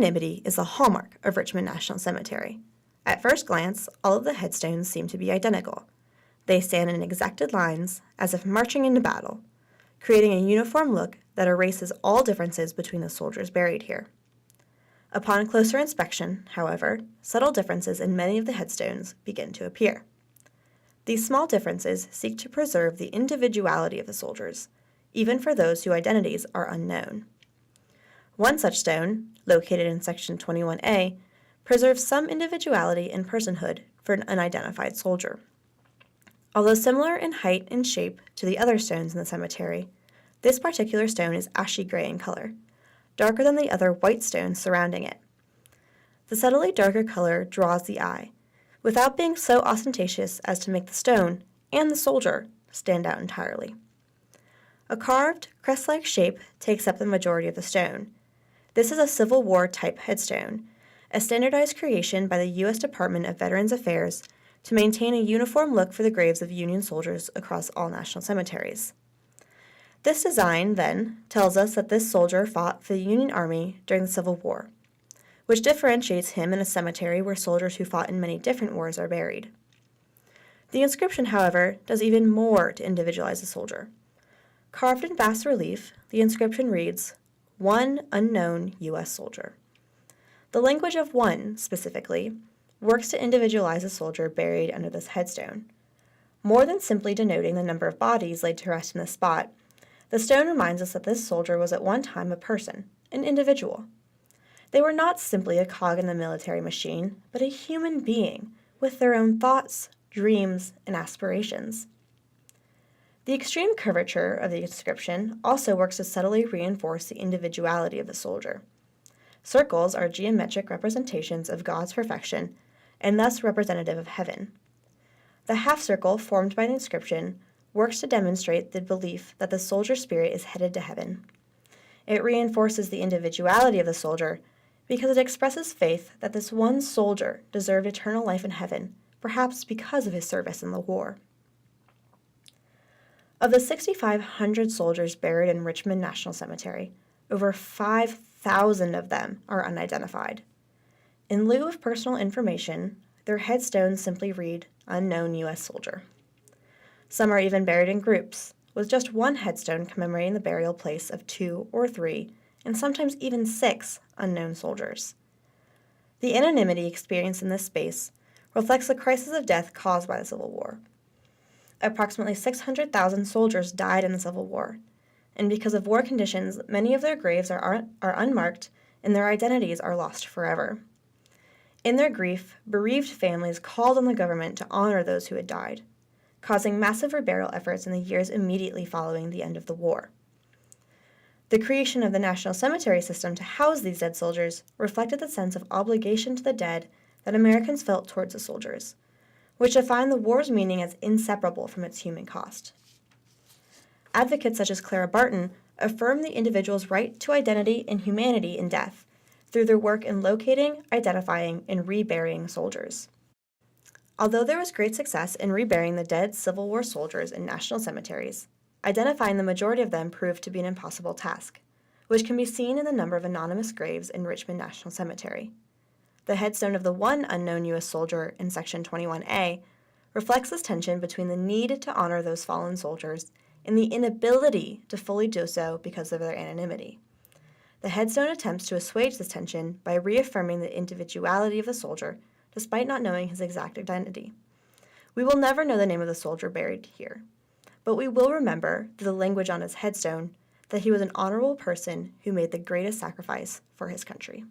Anonymity is the hallmark of Richmond National Cemetery. At first glance, all of the headstones seem to be identical. They stand in exacted lines, as if marching into battle, creating a uniform look that erases all differences between the soldiers buried here. Upon closer inspection, however, subtle differences in many of the headstones begin to appear. These small differences seek to preserve the individuality of the soldiers, even for those whose identities are unknown. One such stone, located in Section 21A, preserves some individuality and personhood for an unidentified soldier. Although similar in height and shape to the other stones in the cemetery, this particular stone is ashy gray in color, darker than the other white stones surrounding it. The subtly darker color draws the eye, without being so ostentatious as to make the stone and the soldier stand out entirely. A carved, crest-like shape takes up the majority of the stone. This is a Civil War type headstone, a standardized creation by the U.S. Department of Veterans Affairs to maintain a uniform look for the graves of Union soldiers across all national cemeteries. This design, then, tells us that this soldier fought for the Union Army during the Civil War, which differentiates him in a cemetery where soldiers who fought in many different wars are buried. The inscription, however, does even more to individualize the soldier. Carved in bas relief, the inscription reads, "One unknown U.S. soldier." The language of one, specifically, works to individualize a soldier buried under this headstone. More than simply denoting the number of bodies laid to rest in the spot, the stone reminds us that this soldier was at one time a person, an individual. They were not simply a cog in the military machine, but a human being with their own thoughts, dreams, and aspirations. The extreme curvature of the inscription also works to subtly reinforce the individuality of the soldier. Circles are geometric representations of God's perfection and thus representative of heaven. The half circle formed by the inscription works to demonstrate the belief that the soldier spirit is headed to heaven. It reinforces the individuality of the soldier because it expresses faith that this one soldier deserved eternal life in heaven, perhaps because of his service in the war. Of the 6,500 soldiers buried in Richmond National Cemetery, over 5,000 of them are unidentified. In lieu of personal information, their headstones simply read, "Unknown U.S. Soldier." Some are even buried in groups, with just one headstone commemorating the burial place of 2 or 3, and sometimes even 6 unknown soldiers. The anonymity experienced in this space reflects the crisis of death caused by the Civil War. Approximately 600,000 soldiers died in the Civil War, and because of war conditions, many of their graves are unmarked and their identities are lost forever. In their grief, bereaved families called on the government to honor those who had died, causing massive reburial efforts in the years immediately following the end of the war. The creation of the National Cemetery system to house these dead soldiers reflected the sense of obligation to the dead that Americans felt towards the soldiers, which defined the war's meaning as inseparable from its human cost. Advocates such as Clara Barton affirm the individual's right to identity and humanity in death through their work in locating, identifying, and reburying soldiers. Although there was great success in reburying the dead Civil War soldiers in national cemeteries, identifying the majority of them proved to be an impossible task, which can be seen in the number of anonymous graves in Richmond National Cemetery. The headstone of the one unknown U.S. soldier in Section 21A reflects this tension between the need to honor those fallen soldiers and the inability to fully do so because of their anonymity. The headstone attempts to assuage this tension by reaffirming the individuality of the soldier despite not knowing his exact identity. We will never know the name of the soldier buried here, but we will remember through the language on his headstone that he was an honorable person who made the greatest sacrifice for his country.